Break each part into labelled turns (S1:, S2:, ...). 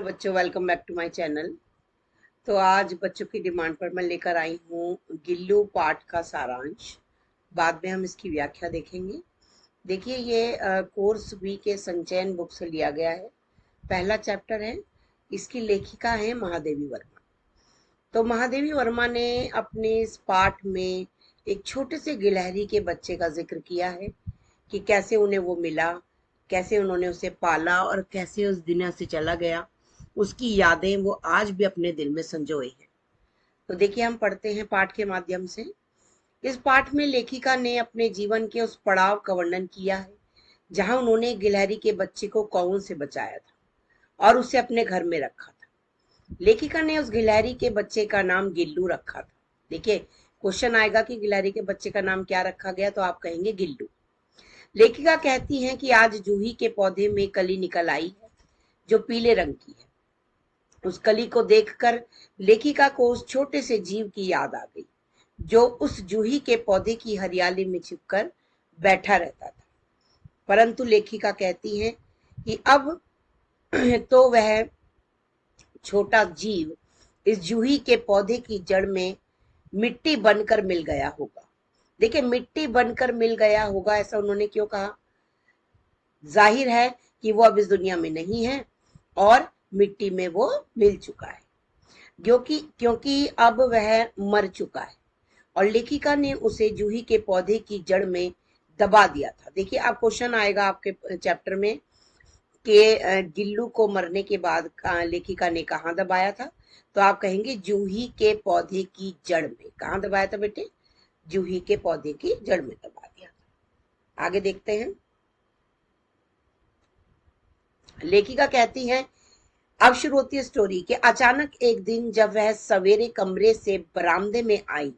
S1: बच्चों, welcome back to my channel. तो आज बच्चों की डिमांड पर मैं लेकर आई हूँ गिल्लू पाठ का सारांश। बाद में हम इसकी व्याख्या देखेंगे। देखिए, ये कोर्स बी के संचयन बुक से लिया गया है। पहला चैप्टर है। इसकी लेखिका है महादेवी वर्मा। तो महादेवी वर्मा ने अपने इस पाठ में एक छोटे से गिलहरी के बच्चे का जिक्र किया है कि कैसे उन्हें वो मिला, कैसे उन्होंने उसे पाला और कैसे उस दुनिया से चला गया। उसकी यादें वो आज भी अपने दिल में संजोए हैं। तो देखिए, हम पढ़ते हैं पाठ के माध्यम से। इस पाठ में लेखिका ने अपने जीवन के उस पड़ाव का वर्णन किया है जहां उन्होंने गिलहरी के बच्चे को कौओं से बचाया था और उसे अपने घर में रखा था। लेखिका ने उस गिलहरी के बच्चे का नाम गिल्लू रखा था। देखिए, क्वेश्चन आएगा कि गिलहरी के बच्चे का नाम क्या रखा गया, तो आप कहेंगे गिल्लू। लेखिका कहती हैं कि आज जूही के पौधे में कली निकल आई है जो पीले रंग की है। उस कली को देखकर लेखिका को उस छोटे से जीव की याद आ गई जो उस जूही के पौधे की हरियाली में छिपकर बैठा रहता था। परंतु लेखिका कहती है कि अब तो वह छोटा जीव इस जूही के पौधे की जड़ में मिट्टी बनकर मिल गया होगा। देखिए, मिट्टी बनकर मिल गया होगा, ऐसा उन्होंने क्यों कहा? जाहिर है कि वो अब इस दुनिया में नहीं है और मिट्टी में वो मिल चुका है, क्योंकि अब वह मर चुका है और लेखिका ने उसे जूही के पौधे की जड़ में दबा दिया था। देखिए, अब क्वेश्चन आएगा आपके चैप्टर में कि गिल्लू को मरने के बाद लेखिका ने कहाँ दबाया था, तो आप कहेंगे जूही के पौधे की जड़ में। कहाँ दबाया था बेटे? जूही के पौधे की जड़ में दबा दिया था। आगे देखते हैं। लेखिका कहती है, अब शुरू होती है स्टोरी कि अचानक एक दिन जब वह सवेरे कमरे से बरामदे में आई,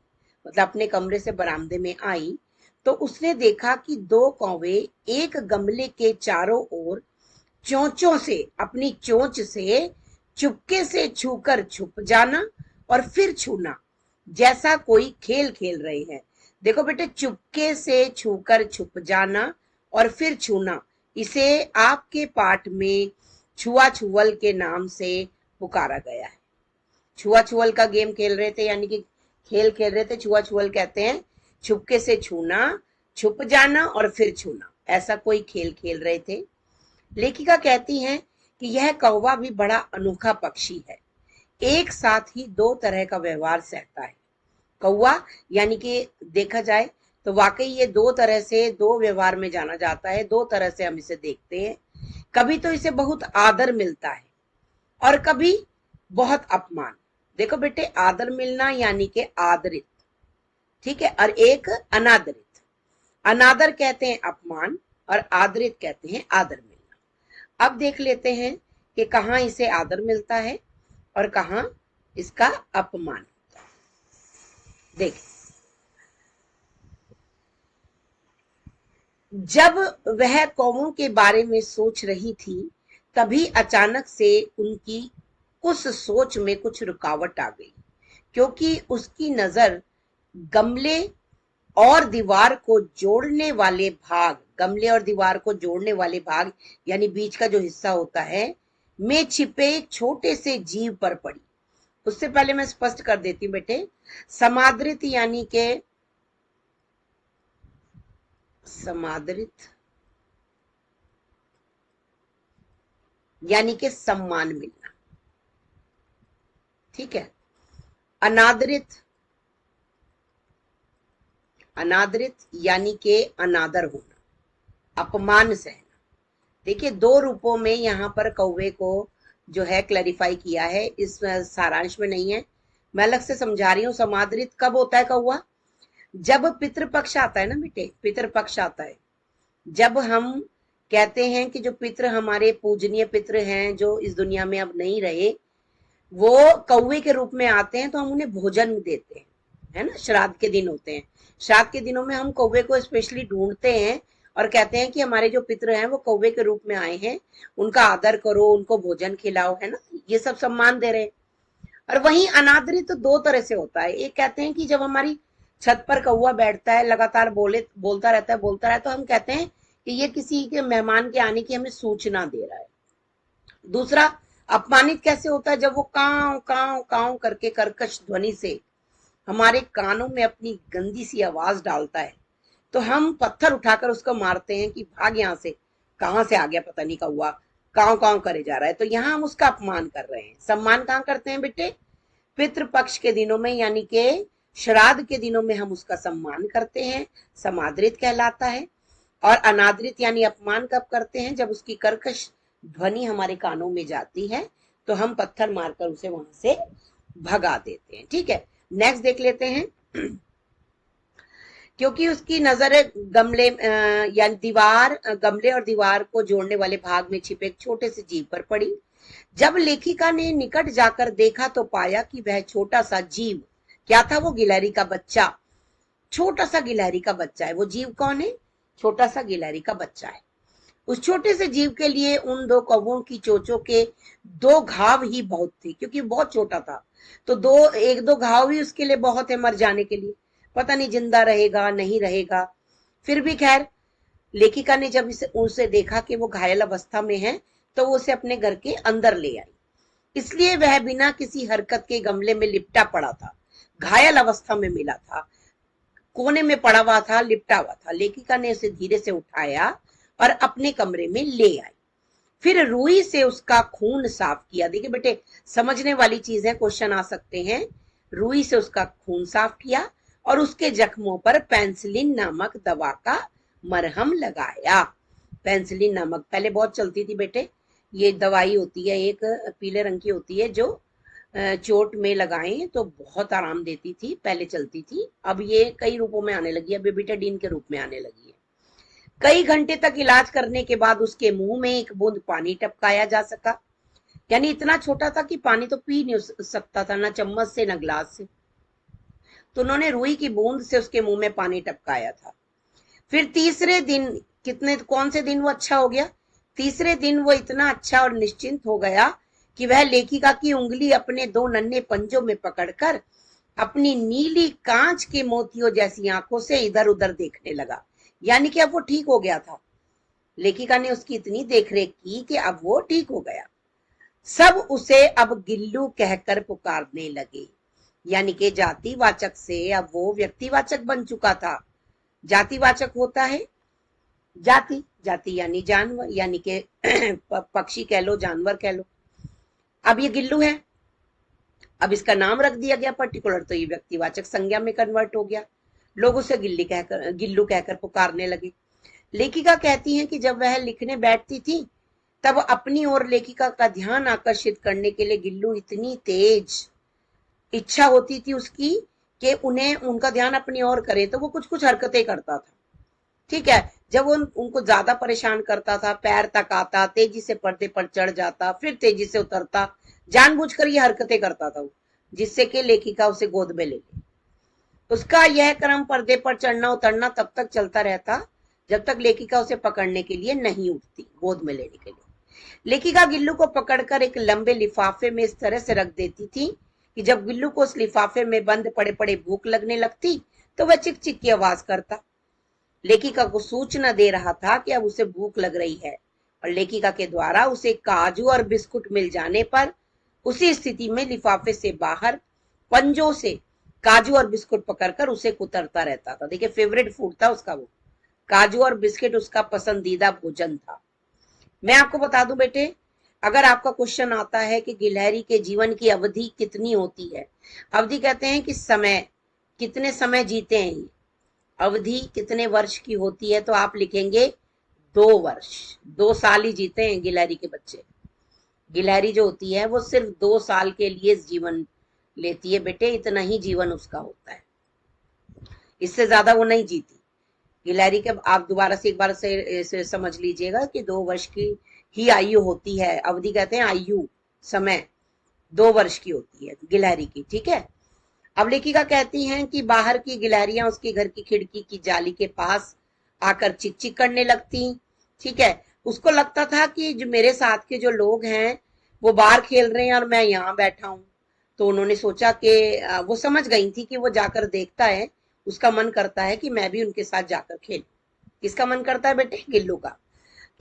S1: मतलब अपने कमरे से बरामदे में आई, तो उसने देखा कि दो कौवे एक गमले के चारों ओर चोंचों से, अपनी चोंच से चुपके से छूकर छुप जाना और फिर छूना, जैसा कोई खेल खेल रहे हैं। देखो बेटे, चुपके से छूकर छुप जाना और फिर छूना, इसे आपके पाठ में छुआ-छुवल के नाम से पुकारा गया है। छुआ-छुवल का गेम खेल रहे थे, यानी कि खेल खेल रहे थे, छुआ-छुवल कहते हैं। छुपके से छूना, छुप जाना और फिर छूना, ऐसा कोई खेल खेल रहे थे। लेखिका कहती हैं कि यह कौवा भी बड़ा अनोखा पक्षी है। एक साथ ही दो तरह का व्यवहार सहता है। कौवा, यानी कि देखा जाए तो वाकई ये दो तरह से, दो व्यवहार में जाना जाता है। दो तरह से हम इसे देखते हैं। कभी तो इसे बहुत आदर मिलता है और कभी बहुत अपमान। देखो बेटे, आदर मिलना यानी कि आदरित, ठीक है, और एक अनादरित। अनादर कहते हैं अपमान और आदरित कहते हैं आदर मिलना। अब देख लेते हैं कि कहाँ इसे आदर मिलता है और कहाँ इसका अपमान होता है। देखिए, जब वह कौवों के बारे में सोच रही थी, तभी अचानक से उनकी उस सोच में कुछ रुकावट आ गई, क्योंकि उसकी नजर गमले और दीवार को जोड़ने वाले भाग, गमले और दीवार को जोड़ने वाले भाग यानी बीच का जो हिस्सा होता है, में छिपे एक छोटे से जीव पर पड़ी। उससे पहले मैं स्पष्ट कर देती हूँ बेटे, समादृत यानी के सम्मान मिलना, ठीक है। अनादरित, अनादरित यानी के अनादर होना, अपमान सहना। देखिए, दो रूपों में यहाँ पर कौवे को जो है क्लैरिफाई किया है, इस सारांश में नहीं है, मैं अलग से समझा रही हूँ। समादरित कब होता है कौवा? जब पितृपक्ष आता है ना बेटे, पितृपक्ष आता है। जब हम कहते हैं कि जो पितृ, हमारे पूजनीय पितृ हैं जो इस दुनिया में अब नहीं रहे, वो कौवे के रूप में आते हैं, तो हम उन्हें भोजन देते हैं, है ना। श्राद्ध के दिन होते हैं, श्राद्ध के दिनों में हम कौवे को स्पेशली ढूंढते हैं और कहते हैं कि हमारे जो पितृ हैं वो कौवे के रूप में आए हैं, उनका आदर करो, उनको भोजन खिलाओ, है ना, ये सब सम्मान दे रहे हैं। और वहीं अनादरित तो दो तरह से होता है। एक कहते हैं कि जब हमारी छत पर कौवा बैठता है, लगातार बोलता रहता है, तो हम कहते हैं कि ये किसी के मेहमान के आने की हमें सूचना दे रहा है। दूसरा अपमानित कैसे होता है? जब वो काव काव काव करके कर्कश ध्वनि से हमारे कानों में अपनी गंदी सी आवाज डालता है, तो हम पत्थर उठाकर उसको मारते हैं कि भाग यहाँ से, कहां से आ गया पता नहीं कौवा, काव काव करे जा रहा है। तो यहाँ हम उसका अपमान कर रहे हैं। सम्मान कहाँ करते हैं बेटे? पितृपक्ष के दिनों में, यानी के श्राद्ध के दिनों में हम उसका सम्मान करते हैं, समादृत कहलाता है। और अनादृत यानी अपमान कब करते हैं? जब उसकी कर्कश ध्वनि हमारे कानों में जाती है तो हम पत्थर मारकर उसे वहां से भगा देते हैं। ठीक है, नेक्स्ट देख लेते हैं। क्योंकि उसकी नजर गमले या दीवार, गमले और दीवार को जोड़ने वाले भाग में छिपे एक छोटे से जीव पर पड़ी। जब लेखिका ने निकट जाकर देखा तो पाया कि वह छोटा सा जीव क्या था? वो गिलहरी का बच्चा, छोटा सा गिलहरी का बच्चा है। वो जीव कौन है? छोटा सा गिलहरी का बच्चा है। उस छोटे से जीव के लिए उन दो कौवों की चोंचों के दो घाव ही बहुत थे, क्योंकि बहुत छोटा था। तो एक दो घाव ही उसके लिए बहुत है मर जाने के लिए। पता नहीं जिंदा रहेगा नहीं रहेगा। फिर भी खैर, लेखिका ने जब उसे देखा कि वो घायल अवस्था में है तो वो उसे अपने घर के अंदर ले आई। इसलिए वह बिना किसी हरकत के गमले में लिपटा पड़ा था, घायल अवस्था में मिला था, कोने में पड़ा हुआ था, लिपटा हुआ था। लेखिका ने उसे धीरे से उठाया और अपने कमरे में ले आई। फिर रुई से उसका खून साफ किया। देखिए बेटे, समझने वाली चीज है, क्वेश्चन आ सकते हैं। रुई से उसका खून साफ किया और उसके जख्मों पर पेंसिलिन नामक दवा का मरहम लगाया। पेंसिलिन नामक पहले बहुत चलती थी बेटे, ये दवाई होती है, एक पीले रंग की होती है जो चोट में लगाएं तो बहुत आराम देती थी, पहले चलती थी। अब ये कई रूपों में आने लगी है, बेबिटाडीन के रूप में आने लगी है। कई घंटे तक इलाज करने के बाद उसके मुंह में एक बूंद पानी टपकाया जा सका। यानी इतना छोटा था कि पानी तो पी नहीं सकता था, ना चम्मच से ना ग्लास से। तो उन्होंने रुई की बूंद से उसके मुंह में पानी टपकाया था। फिर तीसरे दिन, कौन से दिन वो अच्छा हो गया? तीसरे दिन वो इतना अच्छा और निश्चिंत हो गया कि वह लेखिका की उंगली अपने दो नन्हे पंजों में पकड़कर अपनी नीली कांच के मोतियों जैसी आंखों से इधर उधर देखने लगा। यानी कि अब वो ठीक हो गया था। लेखिका ने उसकी इतनी देखरेख की कि अब वो ठीक हो गया। सब उसे अब गिल्लू कहकर पुकारने लगे। यानी कि जातिवाचक से अब वो व्यक्तिवाचक बन चुका था। जातिवाचक होता है जाति, जाति यानी जानवर, यानी कि पक्षी कह लो, जानवर कह लो। अब ये गिल्लू है, अब इसका नाम रख दिया गया पर्टिकुलर, तो ये व्यक्तिवाचक संज्ञा में कन्वर्ट हो गया। लोग उसे गिल्लू कहकर पुकारने लगे। लेखिका कहती हैं कि जब वह लिखने बैठती थी तब अपनी ओर लेखिका का ध्यान आकर्षित करने के लिए गिल्लू इतनी तेज इच्छा होती थी उसकी कि उन्हें उनका ध्यान अपनी ओर करे, तो वो कुछ कुछ हरकतें करता था। ठीक है, जब वो उनको ज्यादा परेशान करता था, पैर तक आता, तेजी से पर्दे पर चढ़ जाता, फिर तेजी से उतरता, जानबूझकर ये हरकतें करता था वो, जिससे कि लेखिका उसे गोद में ले ले। उसका यह क्रम पर्दे पर चढ़ना उतरना तब तक चलता रहता जब तक लेखिका उसे पकड़ने के लिए नहीं उठती, गोद में लेने के लिए। लेखिका गिल्लू को पकड़कर एक लंबे लिफाफे में इस तरह से रख देती थी कि जब गिल्लू को उस लिफाफे में बंद पड़े पड़े भूख लगने लगती तो वह चिक चिक की आवाज करता। लेखिका को सूचना दे रहा था कि अब उसे भूख लग रही है, और लेखिका के द्वारा उसे काजू और बिस्कुट मिल जाने पर उसी स्थिति में लिफाफे से बाहर पंजों से काजू और बिस्कुट पकड़कर उसे कुतरता रहता था। देखिए, फेवरेट फूड था उसका वो, काजू और बिस्किट उसका पसंदीदा भोजन था। मैं आपको बता दूं बेटे, अगर आपका क्वेश्चन आता है कि गिलहरी के जीवन की अवधि कितनी होती है, अवधि कहते हैं कि समय, कितने समय जीते हैं ये, अवधि कितने वर्ष की होती है, तो आप लिखेंगे 2 वर्ष। 2 साल ही जीते हैं गिलहरी के बच्चे। गिलहरी जो होती है वो सिर्फ 2 साल के लिए जीवन लेती है बेटे, इतना ही जीवन उसका होता है, इससे ज्यादा वो नहीं जीती गिलहरी के। आप दोबारा से एक बार से समझ लीजिएगा कि 2 वर्ष की ही आयु होती है, अवधि कहते हैं आयु, समय 2 वर्ष की होती है गिलहरी की। ठीक है, अब लेखिका कहती हैं कि बाहर की गिलहरियां उसके घर की खिड़की की जाली के पास आकर चिक चिक करने लगती। ठीक है, उसको लगता था कि जो मेरे साथ के जो लोग हैं वो बाहर खेल रहे हैं और मैं यहाँ बैठा हूं। तो उन्होंने सोचा कि वो समझ गई थी कि वो जाकर देखता है, उसका मन करता है कि मैं भी उनके साथ जाकर खेलूं। किसका मन करता है बेटे? गिल्लू का।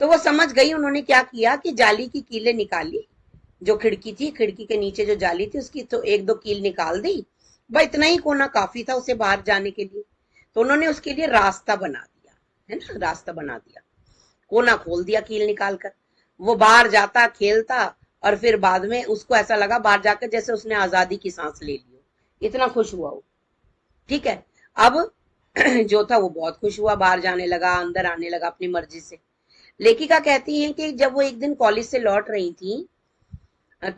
S1: तो वो समझ गई। उन्होंने क्या किया कि जाली की कीलें निकाली, जो खिड़की थी, खिड़की के नीचे जो जाली थी उसकी तो एक दो कील निकाल दी। भाई इतना ही कोना काफी था उसे बाहर जाने के लिए। तो उन्होंने उसके लिए रास्ता बना दिया, है ना, रास्ता बना दिया, कोना खोल दिया कील निकाल कर। वो बाहर जाता, खेलता, और फिर बाद में उसको ऐसा लगा बाहर जाकर जैसे उसने आजादी की सांस ले ली हो, इतना खुश हुआ वो। ठीक है। अब जो था वो बहुत खुश हुआ, बाहर जाने लगा, अंदर आने लगा अपनी मर्जी से। लेखिका कहती हैं कि जब वो एक दिन कॉलेज से लौट रही थी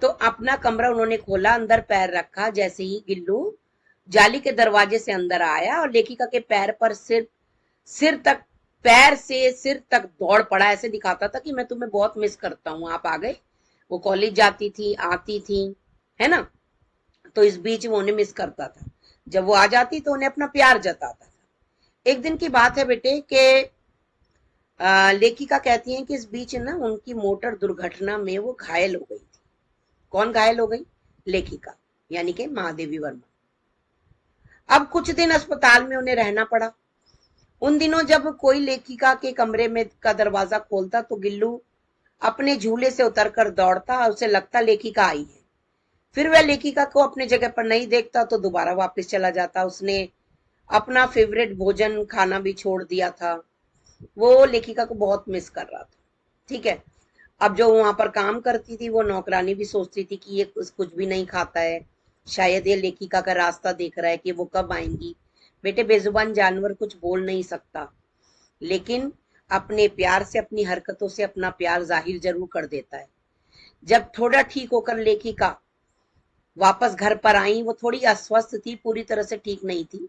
S1: तो अपना कमरा उन्होंने खोला, अंदर पैर रखा, जैसे ही गिल्लू जाली के दरवाजे से अंदर आया और लेखिका के पैर पर सिर सिर तक पैर से सिर तक दौड़ पड़ा, ऐसे दिखाता था कि मैं तुम्हें बहुत मिस करता हूँ, आप आ गए। वो कॉलेज जाती थी, आती थी, है ना, तो इस बीच वो उन्हें मिस करता था। जब वो आ जाती तो उन्हें अपना प्यार जताता था। एक दिन की बात है बेटे कि लेखिका कहती हैं कि इस बीच ना उनकी मोटर दुर्घटना में वो घायल हो गई थी। कौन घायल हो गई? लेखिका, यानी कि महादेवी वर्मा। अब कुछ दिन अस्पताल में उन्हें रहना पड़ा। उन दिनों जब कोई लेखिका के कमरे में का दरवाजा खोलता तो गिल्लू अपने झूले से उतरकर दौड़ता और उसे लगता लेखिका आई है। फिर वह लेखिका को अपने जगह पर नहीं देखता तो दोबारा वापस चला जाता। उसने अपना फेवरेट भोजन खाना भी छोड़ दिया था। वो लेखिका को बहुत मिस कर रहा था। ठीक है। अब जो वहां पर काम करती थी वो नौकरानी भी सोचती थी कि ये कुछ भी नहीं खाता है, शायद ये लेखिका का रास्ता देख रहा है कि वो कब आएंगी। बेटे, बेजुबान जानवर कुछ बोल नहीं सकता, लेकिन अपने प्यार से, अपनी हरकतों से अपना प्यार जाहिर जरूर कर देता है। जब थोड़ा ठीक होकर लेखिका वापस घर पर आई, वो थोड़ी अस्वस्थ थी, पूरी तरह से ठीक नहीं थी,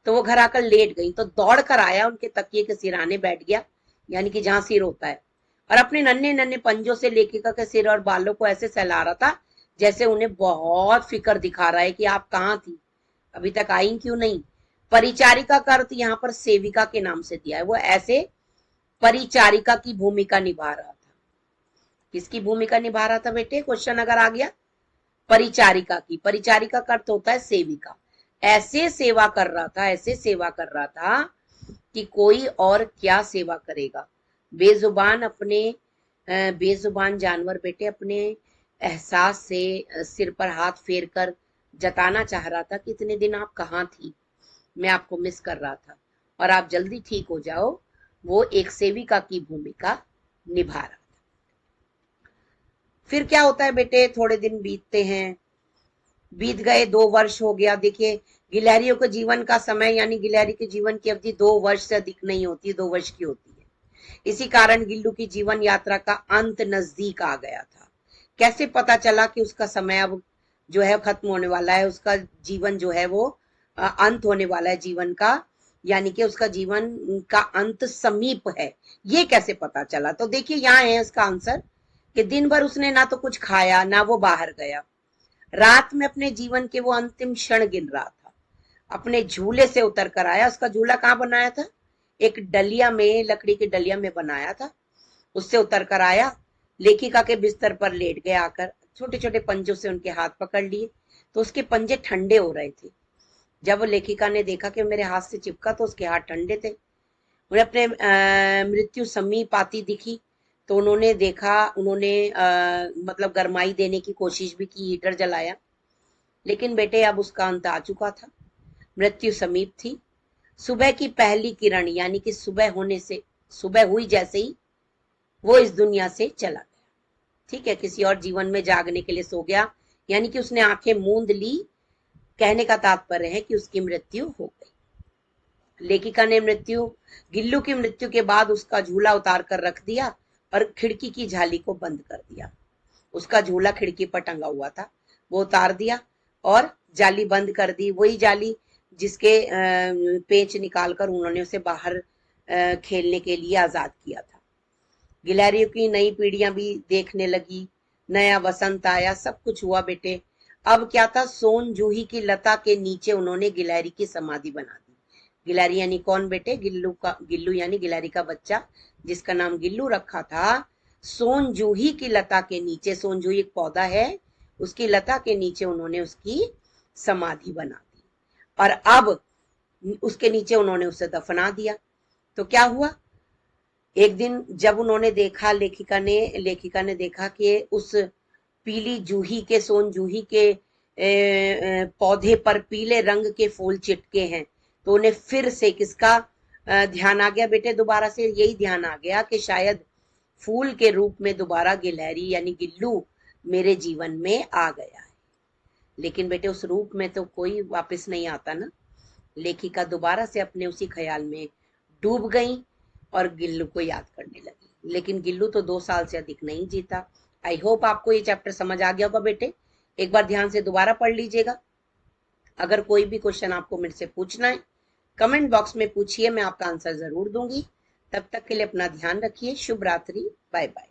S1: तो वो घर आकर लेट गई। तो दौड़ कर आया, उनके तकिए के सिराने बैठ गया, यानी कि जहां सिर होता है, और अपने नन्हे नन्हे पंजों से लेखिका के सिर और बालों को ऐसे सहला रहा था जैसे उन्हें बहुत फिक्र दिखा रहा है कि आप कहाँ थी, अभी तक आई क्यों नहीं। परिचारिका का अर्थ यहाँ पर सेविका के नाम से दिया है। वो ऐसे परिचारिका की भूमिका निभा रहा था। किसकी भूमिका निभा रहा था बेटे? क्वेश्चन अगर आ गया, परिचारिका की। परिचारिका का अर्थ होता है सेविका। ऐसे सेवा कर रहा था, ऐसे सेवा कर रहा था कि कोई और क्या सेवा करेगा। बेजुबान अपने बेजुबान जानवर बेटे अपने एहसास से सिर पर हाथ फेर कर जताना चाह रहा था कि इतने दिन आप कहाँ थी, मैं आपको मिस कर रहा था और आप जल्दी ठीक हो जाओ। वो एक सेविका की भूमिका निभा रहा। फिर क्या होता है बेटे? थोड़े दिन बीतते हैं, बीत गए, 2 वर्ष हो गया। देखिए, गिलहरियों के जीवन का समय, यानी गिलहरी के जीवन की अवधि 2 वर्ष से अधिक नहीं होती, 2 वर्ष की होती है। इसी कारण गिल्लू की जीवन यात्रा का अंत नजदीक आ गया था। कैसे पता चला कि उसका समय अब जो है खत्म होने वाला है, उसका जीवन जो है वो अंत होने वाला है जीवन का, यानी कि उसका जीवन का अंत समीप है, ये कैसे पता चला? तो देखिए यहाँ है उसका आंसर कि दिन भर उसने ना तो कुछ खाया, ना वो बाहर गया। रात में अपने जीवन के वो अंतिम क्षण गिन रहा था। अपने झूले से उतर कर आया। उसका झूला कहाँ बनाया था? एक डलिया में, लकड़ी की डलिया में बनाया था। उससे उतर कर आया, लेखिका के बिस्तर पर लेट गया, आकर छोटे छोटे पंजों से उनके हाथ पकड़ लिए तो उसके पंजे ठंडे हो रहे थे। जब लेखिका ने देखा कि मेरे हाथ से चिपका तो उसके हाथ ठंडे थे। उन्हें अपने मृत्यु समीप आती दिखी तो उन्होंने देखा, उन्होंने मतलब गरमाई देने की कोशिश भी की, हीटर जलाया, लेकिन बेटे अब उसका अंत आ चुका था। मृत्यु समीप थी। सुबह की पहली किरण, यानी कि सुबह होने से, सुबह हुई जैसे ही वो इस दुनिया से चला गया। ठीक है, किसी और जीवन में जागने के लिए सो गया, यानी कि उसने आंखें मूंद ली। कहने का तात्पर्य है कि उसकी मृत्यु हो गई। लेखिका ने गिल्लू की मृत्यु के बाद उसका झूला उतार कर रख दिया और खिड़की की जाली को बंद कर दिया। उसका झूला खिड़की पर टंगा हुआ था, वो उतार दिया और जाली बंद कर दी। वही जाली जिसके पेच निकालकर उन्होंने उसे बाहर खेलने के लिए आजाद किया था। गिलहरियों की नई पीढ़ियां भी देखने लगी, नया वसंत आया, सब कुछ हुआ बेटे। अब क्या था? सोन जूही की लता के नीचे उन्होंने गिलहरी की समाधि बना दी। गिलहरी यानी कौन बेटे? गिल्लू यानी गिलहरी का बच्चा, जिसका नाम गिल्लू रखा था। सोन जूही की लता के नीचे, सोन जूही एक पौधा है, उसकी लता के नीचे उन्होंने उसकी समाधि बना दी और अब उसके नीचे उन्होंने उसे दफना दिया। तो क्या हुआ? एक दिन जब उन्होंने देखा, लेखिका ने देखा कि उस पीली जूही के सोन जूही के पौधे पर पीले रंग के फूल चिटके हैं। तो उन्हें फिर से किसका ध्यान आ गया बेटे? दोबारा से यही ध्यान आ गया कि शायद फूल के रूप में दोबारा गिलहरी यानी गिल्लू मेरे जीवन में आ गया है। लेकिन बेटे उस रूप में तो कोई वापस नहीं आता ना। लेखिका दोबारा से अपने उसी ख्याल में डूब गई और गिल्लू को याद करने लगी। लेकिन गिल्लू तो 2 साल से अधिक नहीं जीता। आई होप आपको ये चैप्टर समझ आ गया होगा बेटे। एक बार ध्यान से दोबारा पढ़ लीजिएगा। अगर कोई भी क्वेश्चन आपको मेरे से पूछना है कमेंट बॉक्स में पूछिए, मैं आपका आंसर जरूर दूंगी। तब तक के लिए अपना ध्यान रखिए। शुभ रात्रि। Bye bye.